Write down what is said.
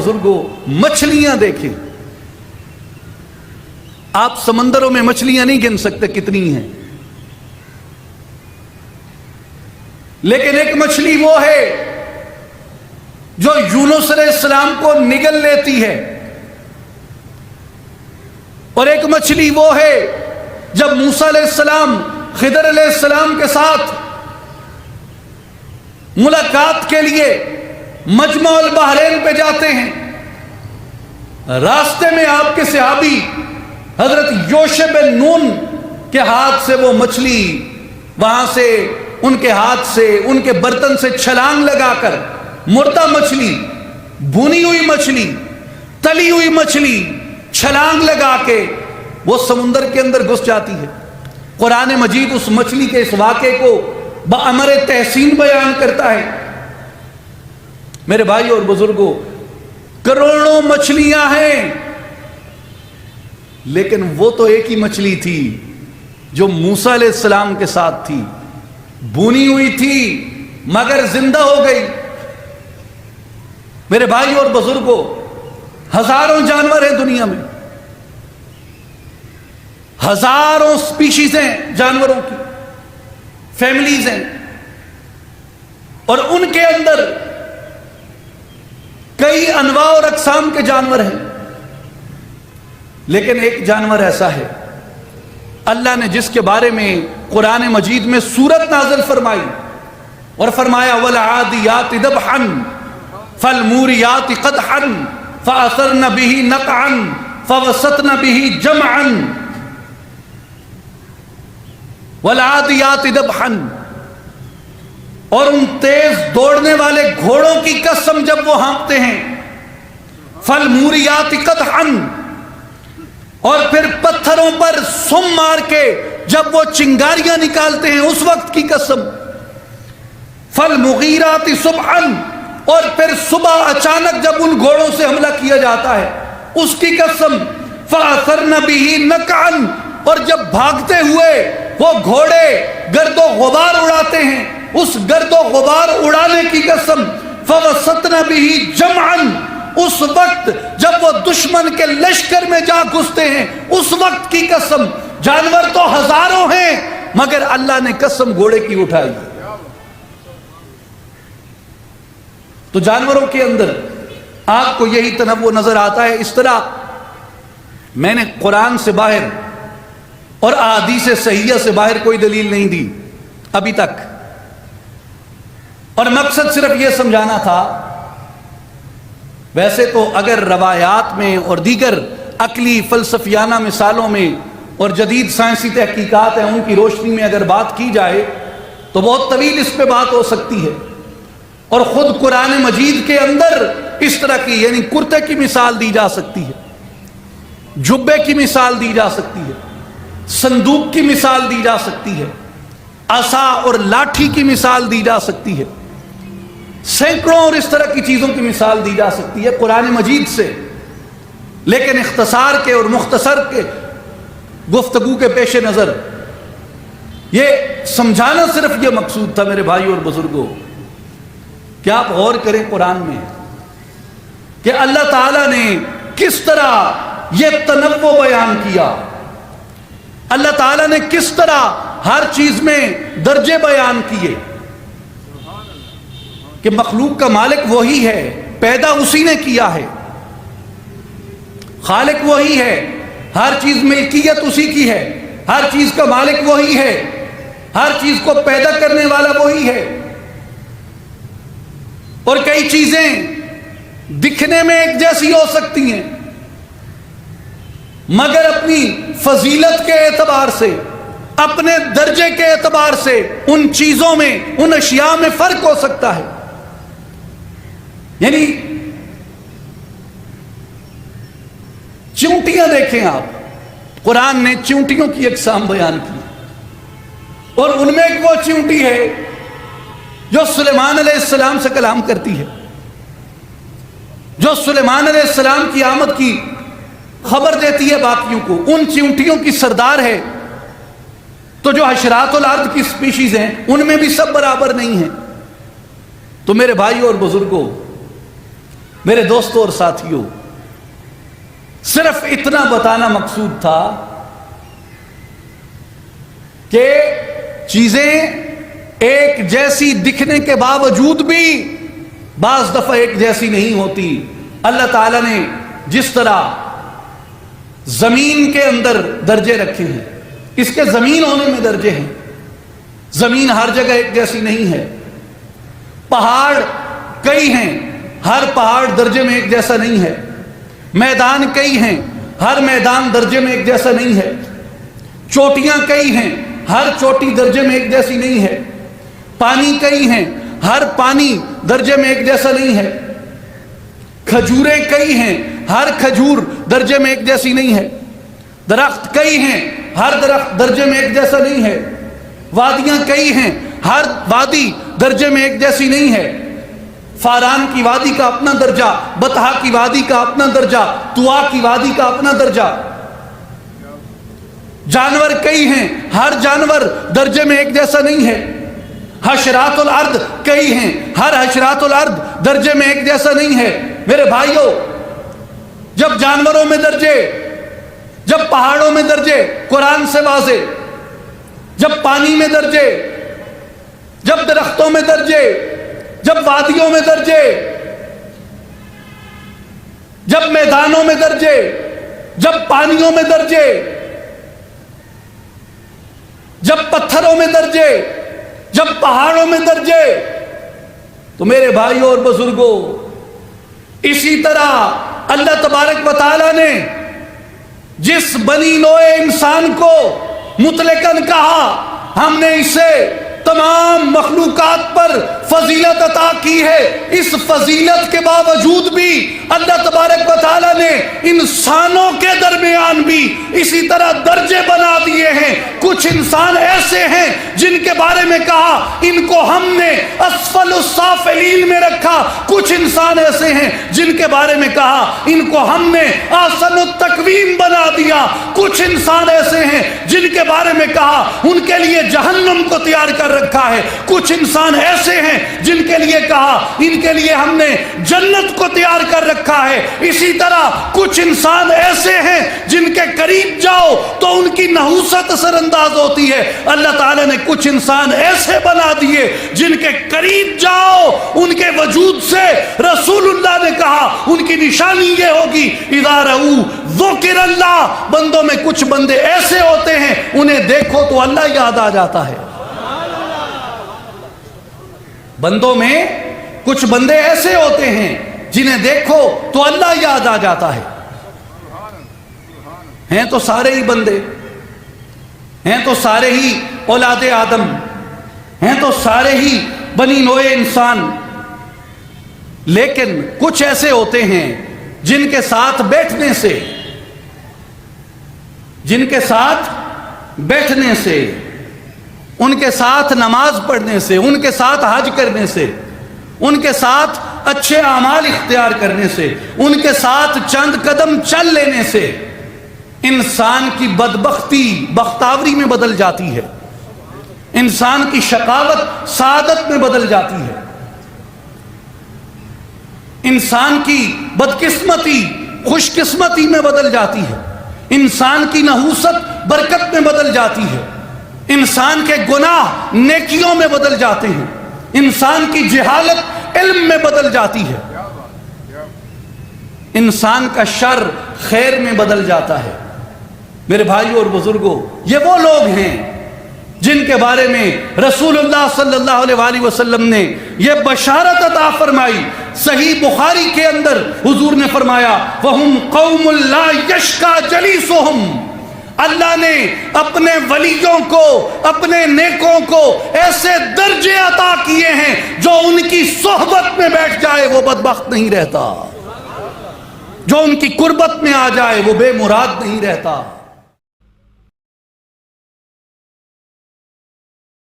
बुजुर्गों, मछलियां देखें आप, समंदरों में मछलियां नहीं गिन सकते कितनी हैं, लेकिन एक मछली वो है जो यूनुस अलैहिस्सलाम को निगल लेती है, और एक मछली वो है जब मूसा अलैहिस्सलाम खिदर अलैहिस्सलाम के साथ मुलाकात के लिए मजमा अल बहरैन पे जाते हैं, रास्ते में आपके सहाबी हजरत योशे बिन नून के हाथ से वो मछली वहां से, उनके हाथ से, उनके बर्तन से छलांग लगाकर मुर्दा मछली, भुनी हुई मछली, तली हुई मछली छलांग लगा के वो समुंदर के अंदर घुस जाती है। कुरान मजीद उस मछली के इस वाक़े को बअमर तहसीन बयान करता है। मेरे भाई और बुजुर्गों, करोड़ों मछलियां हैं, लेकिन वो तो एक ही मछली थी जो मूसा अलैहिस्सलाम के साथ थी, भुनी हुई थी मगर जिंदा हो गई। मेरे भाई और बुजुर्गों, हजारों जानवर हैं दुनिया में, हजारों स्पीशीज हैं जानवरों की, फैमिलीज हैं, और उनके अंदर कई अनवा और अकसाम के जानवर हैं, लेकिन एक जानवर ऐसा है अल्लाह ने जिसके बारे में कुरान मजीद में सूरत नाज़िल फरमाई और फरमाया वल आदियाति दबहन फलमूरियाति क़दहन फ़असरन बिही नक़अन फ़वसतन बिही जमअन वल आदियाति दबहन, और उन तेज दौड़ने वाले घोड़ों की कसम जब वो हाँकते हैं, फलमूरियाति क़दहन, और फिर पत्थरों पर सुम मार के जब वो चिंगारियां निकालते हैं उस वक्त की कसम, फलमुगीराति सुबहन, और फिर सुबह अचानक जब उन घोड़ों से हमला किया जाता है उसकी कसम, फ़असरन बिही नक़अन, और जब भागते हुए वो घोड़े गर्दो गुबार उड़ाते हैं उस गर्दो गुबार उड़ाने की कसम, फ़वसतन बिही जमअन, उस वक्त जब वो दुश्मन के लश्कर में जा घुसते हैं उस वक्त की कसम। जानवर तो हजारों हैं मगर अल्लाह ने कसम घोड़े की उठाई। तो जानवरों के अंदर आपको यही तनव्वुर नजर आता है। इस तरह मैंने कुरान से बाहर और अहादीस सहीह से बाहर कोई दलील नहीं दी अभी तक, और मकसद सिर्फ यह समझाना था। वैसे तो अगर रवायात में और दीगर अकली फलसफियाना मिसालों में और जदीद साइंसी तहकीकात हैं उनकी रोशनी में अगर बात की जाए तो बहुत तवील इस पे बात हो सकती है, और खुद कुरान मजीद के अंदर इस तरह की यानी कुर्ते की मिसाल दी जा सकती है, जुब्बे की मिसाल दी जा सकती है, संदूक की मिसाल दी जा सकती है, आसा और लाठी की मिसाल दी जा सकती है, सैकड़ों और इस तरह की चीजों की मिसाल दी जा सकती है कुरान मजीद से। लेकिन इख्तसार के और मुख्तसर के गुफ्तगू के पेश नजर ये समझाना सिर्फ ये मकसूद था मेरे भाई और बुजुर्गों कि आप गौर करें कुरान में कि अल्लाह ताला ने किस तरह ये तनव्वुर बयान किया, अल्लाह ताला ने किस तरह हर चीज में दर्जे बयान किए कि मखलूक का मालिक वही है, पैदा उसी ने किया है, खालिक वही है, हर चीज मिल्कियत उसी की है, हर चीज का मालिक वही है, हर चीज को पैदा करने वाला वही है। और कई चीजें दिखने में एक जैसी हो सकती हैं मगर अपनी फजीलत के एतबार से, अपने दर्जे के एतबार से उन चीजों में, उन अशिया में फर्क हो सकता है। यानी चींटियां देखें आप, कुरान ने चींटियों की अक़साम बयान की और उनमें एक वो चींटी है जो सुलेमान अलैहिस्सलाम से कलाम करती है, जो सुलेमान अलैहिस्सलाम की आमद की खबर देती है बाकियों को, उन चींटियों की सरदार है। तो जो हशरातुल अर्द की स्पीशीज हैं उनमें भी सब बराबर नहीं है। तो मेरे भाई और बुजुर्गों, میرے دوستوں اور ساتھیوں، صرف اتنا بتانا مقصود تھا کہ چیزیں ایک جیسی دکھنے کے باوجود بھی بعض دفعہ ایک جیسی نہیں ہوتی۔ اللہ تعالیٰ نے جس طرح زمین کے اندر درجے رکھے ہیں، اس کے زمین ہونے میں درجے ہیں، زمین ہر جگہ ایک جیسی نہیں ہے۔ پہاڑ کئی ہیں، ہر پہاڑ درجے میں ایک جیسا نہیں ہے۔ میدان کئی ہیں، ہر میدان درجے میں ایک جیسا نہیں ہے۔ چوٹیاں کئی ہیں، ہر چوٹی درجے میں ایک جیسی نہیں ہے۔ پانی کئی ہیں، ہر پانی درجے میں ایک جیسا نہیں ہے۔ کھجوریں کئی ہیں، ہر کھجور درجے میں ایک جیسی نہیں ہے۔ درخت کئی ہیں، ہر درخت درجے میں ایک جیسا نہیں ہے۔ وادیاں کئی ہیں، ہر وادی درجے میں ایک جیسی نہیں ہے۔ فاران کی وادی کا اپنا درجہ، بطحا کی وادی کا اپنا درجہ، طوا کی وادی کا اپنا درجہ۔ جانور کئی ہیں، ہر جانور درجے میں ایک جیسا نہیں ہے۔ حشرات الارض کئی ہیں، ہر حشرات الارض درجے میں ایک جیسا نہیں ہے۔ میرے بھائیوں، جب جانوروں میں درجے، جب پہاڑوں میں درجے قرآن سے واضح، جب پانی میں درجے، جب درختوں میں درجے، جب وادیوں میں درجے، جب میدانوں میں درجے، جب پانیوں میں درجے، جب پتھروں میں درجے، جب پہاڑوں میں درجے، تو میرے بھائیوں اور بزرگوں، اسی طرح اللہ تبارک و تعالیٰ نے جس بنی نوع انسان کو مطلقاً کہا، ہم نے اسے تمام مخلوقات پر فضیلت عطا کی ہے، اس فضیلت کے باوجود بھی اللہ تبارک و تعالیٰ نے انسانوں کے درمیان بھی اسی طرح درجے بنا دیے ہیں۔ کچھ انسان ایسے ہیں جن کے بارے میں کہا ان کو ہم نے اسفل السافلین میں رکھا، کچھ انسان ایسے ہیں جن کے بارے میں کہا ان کو ہم نے احسن التقویم بنا دیا، کچھ انسان ایسے ہیں جن کے بارے میں کہا ان کے لیے جہنم کو تیار کر رکھا ہے، کچھ انسان ایسے ہیں جن کے لیے کہا ان کے لیے ہم نے جنت کو تیار کر رکھا ہے۔ اسی طرح کچھ انسان ایسے ہیں جن کے قریب جاؤ تو ان کی نحوست اثر انداز ہوتی ہے۔ اللہ تعالیٰ نے کچھ انسان ایسے بنا دیے جن کے قریب جاؤ ان کے وجود سے رسول اللہ نے کہا ان کی نشانی یہ ہوگی اذا رؤوا ذکر اللہ، بندوں میں کچھ بندے ایسے ہوتے ہیں انہیں دیکھو تو اللہ یاد آ جاتا ہے۔ بندوں میں کچھ بندے ایسے ہوتے ہیں جنہیں دیکھو تو اللہ یاد آ جاتا ہے۔ ہیں تو سارے ہی بندے، ہیں تو سارے ہی اولاد آدم، ہیں تو سارے ہی بنی نوع انسان، لیکن کچھ ایسے ہوتے ہیں جن کے ساتھ بیٹھنے سے، جن کے ساتھ بیٹھنے سے، ان کے ساتھ نماز پڑھنے سے، ان کے ساتھ حج کرنے سے، ان کے ساتھ اچھے اعمال اختیار کرنے سے، ان کے ساتھ چند قدم چل لینے سے انسان کی بدبختی بختاوری میں بدل جاتی ہے، انسان کی شقاوت سعادت میں بدل جاتی ہے، انسان کی بدقسمتی خوش قسمتی میں بدل جاتی ہے، انسان کی نحوست برکت میں بدل جاتی ہے، انسان کے گناہ نیکیوں میں بدل جاتے ہیں، انسان کی جہالت علم میں بدل جاتی ہے، انسان کا شر خیر میں بدل جاتا ہے۔ میرے بھائیوں اور بزرگوں، یہ وہ لوگ ہیں جن کے بارے میں رسول اللہ صلی اللہ علیہ وآلہ وسلم نے یہ بشارت عطا فرمائی۔ صحیح بخاری کے اندر حضور نے فرمایا وَهُمْ قَوْمٌ لَا يَشْقَى جَلِيسُهُمْ، اللہ نے اپنے ولیوں کو، اپنے نیکوں کو ایسے درجے عطا کیے ہیں جو ان کی صحبت میں بیٹھ جائے وہ بدبخت نہیں رہتا، جو ان کی قربت میں آ جائے وہ بے مراد نہیں رہتا۔